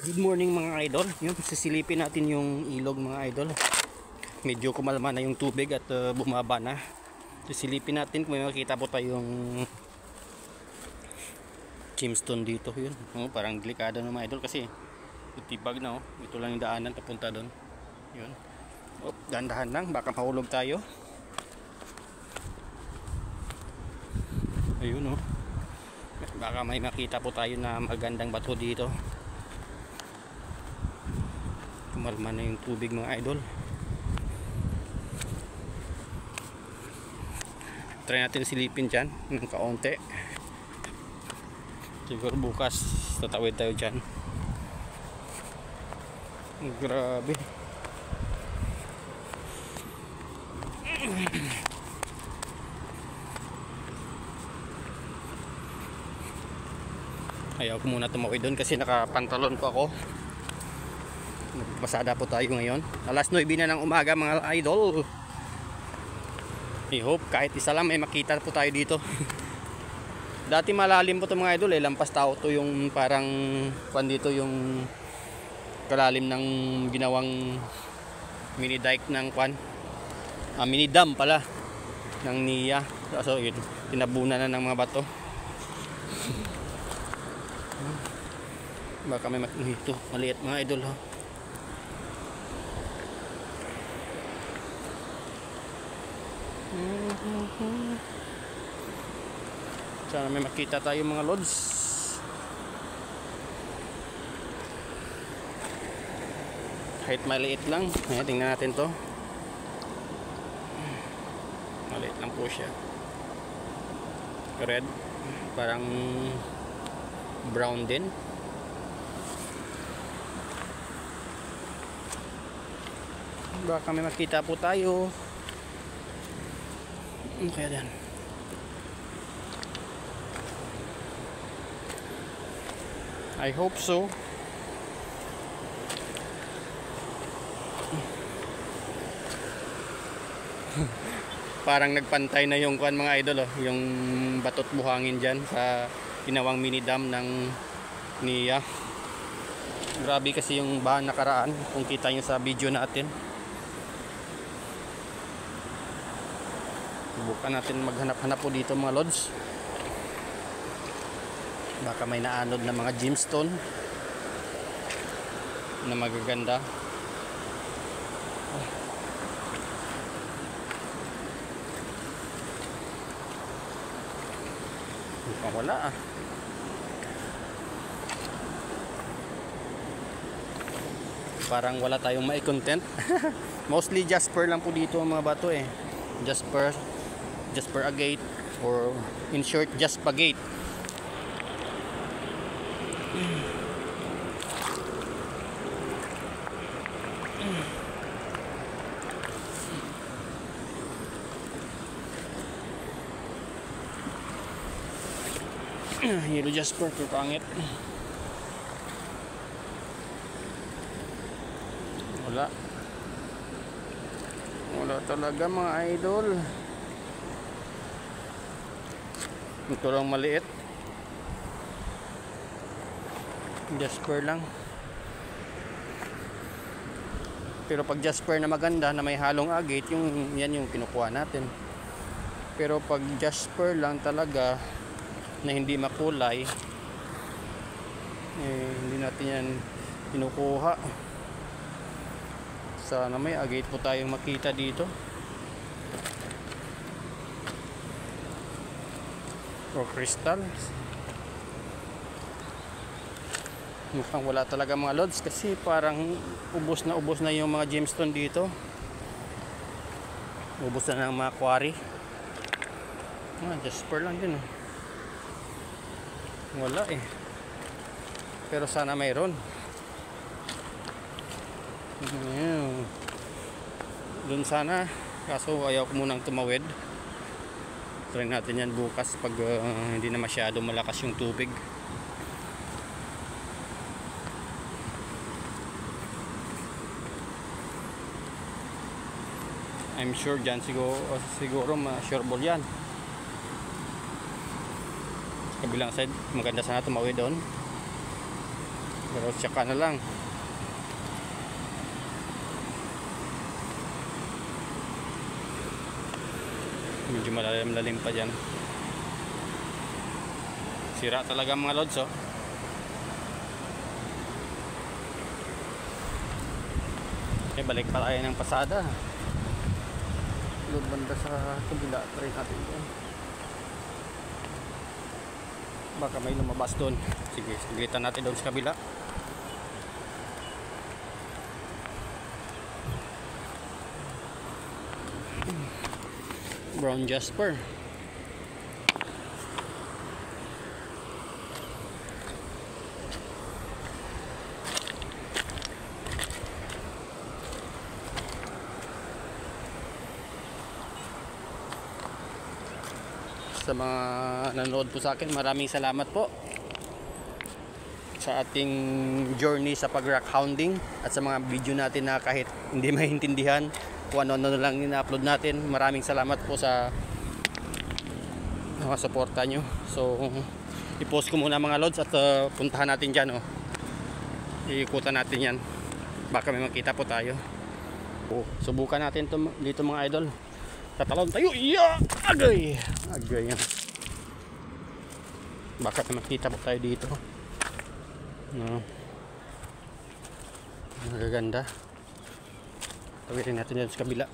Good morning mga idol. Yun, sisilipin natin yung ilog mga idol. Medyo kumalma na yung tubig at bumaba na. Sisilipin natin kung may makita po tayong gemstone dito. Yun, parang delikado na mga idol kasi tibag na. Ito lang yung daanan papunta doon. Yun. Dahan-dahan lang, baka mahulog tayo. Ayun baka may makita po tayo na magandang bato dito. Kumalma na yung tubig mga idol. Try natin silipin dyan ng kaunti. Siguro bukas tatawid tayo dyan. Grabe. Ayaw ko muna tumawid doon kasi nakapantalon po ako. Pasada po tayo ngayon. Alas 9 na ng umaga mga idol. I hope kahit isa lang may makita po tayo dito. Dati malalim po ito mga idol lampas tao to yung parang dito yung kalalim ng ginawang mini dike ng mini dam pala ng NIA. So yun, tinabunan na ng mga bato. Baka may ito maliit mga idol Sana may makita tayo mga lods. Kahit maliit lang. Ayan, tingnan natin to. Maliit lang po siya. Red. Parang brown din. Baka may makita po tayo. Kaya din. I hope so. Parang nagpantay na yung mga idol yung batot buhangin dyan sa ginawang mini dam ng NIA. Grabe kasi yung bahan nakaraan kung kita nyo sa video natin. Subukan natin maghanap-hanap po dito mga lods. Baka may naanod na mga gemstone na magaganda. Mukhang wala Parang wala tayong mai-content. Mostly jasper lang po dito ang mga bato Jasper agate, or in short Jaspagate. Yellow jasper, pangit. Wala talaga mga idol. Ito lang maliit. Jasper lang. Pero pag jasper na maganda na may halong agate, yan yung kinukuha natin. Pero pag jasper lang talaga na hindi makulay, hindi natin yan kinukuha. Sana may agate po tayong makita dito. O crystal. Mukhang wala talaga mga lods kasi parang ubos na yung mga gemstone dito. Ubos na ng mga quarry. Jasper lang din Wala pero sana mayroon. Doon sana, kaso ayaw ko munang tumawid. Try natin yan bukas pag hindi na masyado malakas yung tubig. I'm sure dyan siguro sure ball yan. Kabilang side, maganda sana tumawid doon. Pero tsaka na lang. Medyo malalim pa dyan. Sira talaga mga lods, oh. Okay, balik pa tayo ng pasada. Load banda sa kabila. Try natin dyan. Baka may lumabas doon. Sige, saglitan natin doon sa kabila. Brown Jasper. Sa mga nanonood po sa akin, maraming salamat po sa ating journey sa pag-rock hounding at sa mga video natin na kahit hindi maintindihan kung ano-ano lang ina-upload natin. Maraming salamat po sa mga suporta nyo. So i-post ko muna mga lods at puntahan natin dyan, oh. Iikutan natin yan, baka may makita po tayo. Subukan natin dito mga idol. Tatalon tayo. Yeah! Agay! Agay yan. Baka may makita po tayo dito. No. Magaganda. Tawirin natin dyan sa kabila.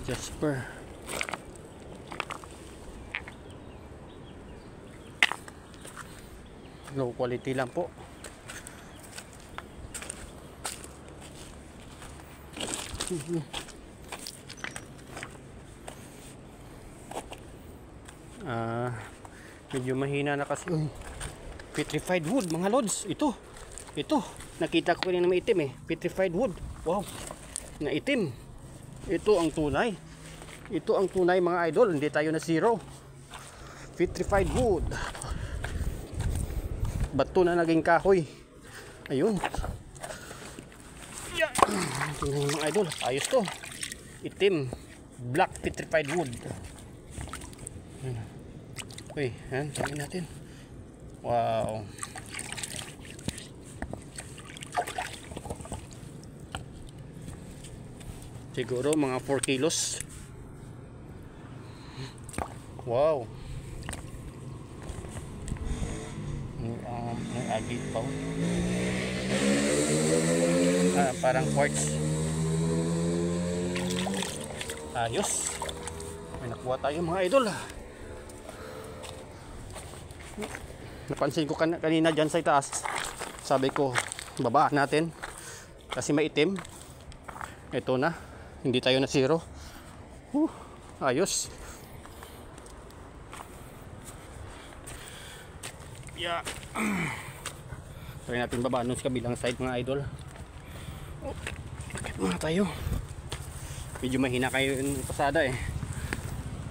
Jasper. Low quality lang po. Medyo mahina na kasi. Petrified wood mga lods. Ito nakita ko kanina na maitim, petrified wood. Wow, na itim. Ito ang tunay mga idol. Hindi tayo na zero. Petrified wood. Bato na naging kahoy. Ayun. Tingnan mga idol, ayos to. Itim, black petrified wood. Uy, yan, sabihin natin. Wow. Siguro mga 4 kilos. Wow. May agit pa. Parang quartz. Ayos. May nakuha tayo mga idol. Napansin ko kanina dyan sa itaas. Sabi ko, babaan natin kasi maitim. Ito na, hindi tayo na zero. Ayos. Yeah. Try natin babaan sa kabilang side mga idol. Bakit muna tayo? Medyo mahina kayo yung pasada,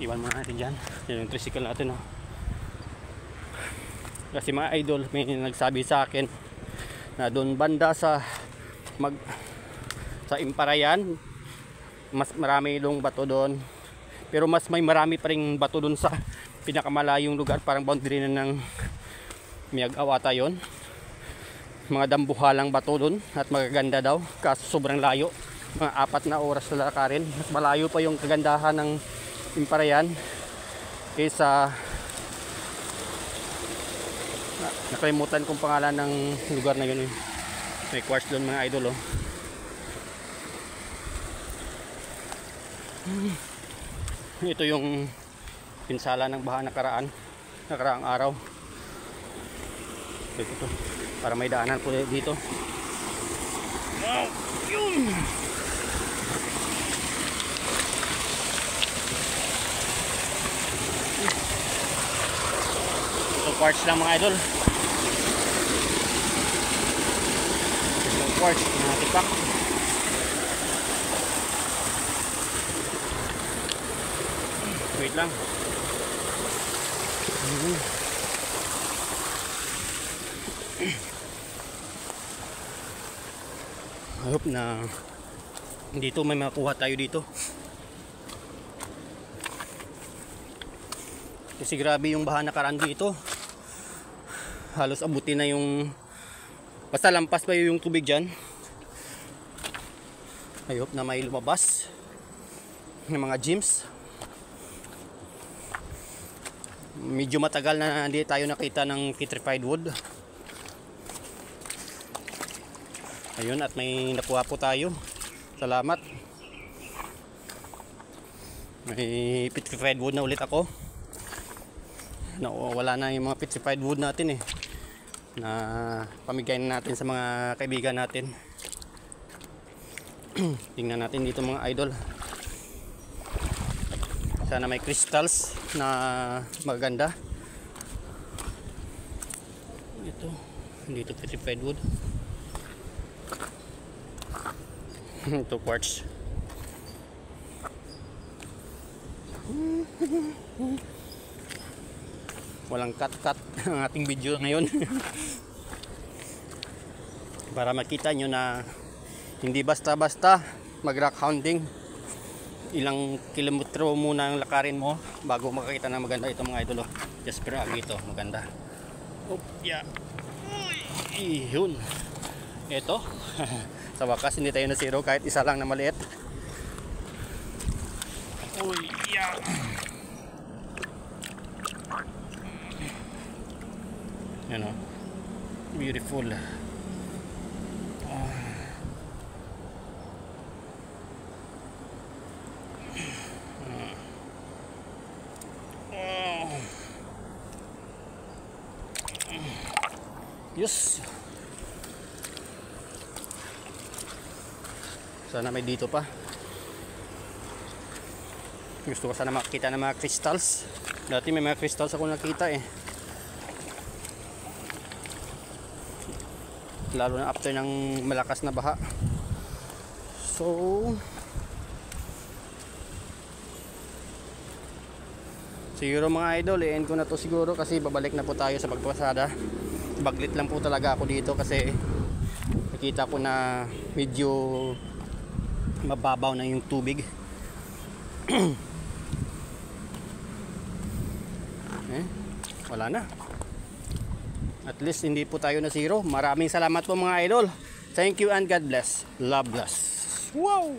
Iwan muna natin dyan. Yan yung tricycle natin, Kasi mga idol, may nagsabi sa akin na doon banda sa Imparayan, mas marami yung bato doon. Pero mas may marami pa ring bato doon sa pinakamalayong lugar, parang boundary na ng Miag-Awata yon. Mga dambuhalang bato doon at magaganda daw, kaso sobrang layo. Mga 4 na oras na lakarin. Mas malayo pa yung kagandahan ng Imparayan kaysa nakalimutan kong pangalan ng lugar na yun. May quartz doon mga idol, Ito yung pinsala ng baha nakaraang araw. Ito para may daanan po dito. Wow, yun. Ito quartz lang mga idol. Ito quartz na tipak. Wait lang. I hope na dito may makuha tayo dito. Kasi grabe yung baha nakaraan dito. halos abutin na yung, basta lampas pa yung tubig dyan. I hope na may lumabas ng mga gyms. Medyo matagal na hindi tayo nakita ng petrified wood. Ayun, at may nakuha po tayo. Salamat. May petrified wood na ulit ako. Wala na yung mga petrified wood natin na pamigay na natin sa mga kaibigan natin. Tingnan natin dito mga idol. Sana may crystals na maganda. Dito petrified wood. Ito quartz. Walang cut ang ating video ngayon. Para makita nyo na hindi basta-basta mag rock hounding. Ilang kilometro muna ang lakarin mo bago makakita na maganda ito mga idol. Jasper Agi ito, maganda. Oh, yeah. Uy, yun. Ito. Sa wakas hindi tayo na zero kahit isa lang na maliit. Oh, yeah. Yan o. Beautiful. Yes. Sana may dito pa. Gusto ko sana makita ng mga crystals. Dati may mga crystals ako nakita lalo na after ng malakas na baha. So siguro mga idol, i-end ko na to siguro kasi babalik na po tayo sa pagpasada. Baglit lang po talaga ako dito kasi nakita ko na medyo mababaw na yung tubig. Wala na. At least hindi po tayo na zero. Maraming salamat po mga idol. Thank you and God bless. Love bless. Wow!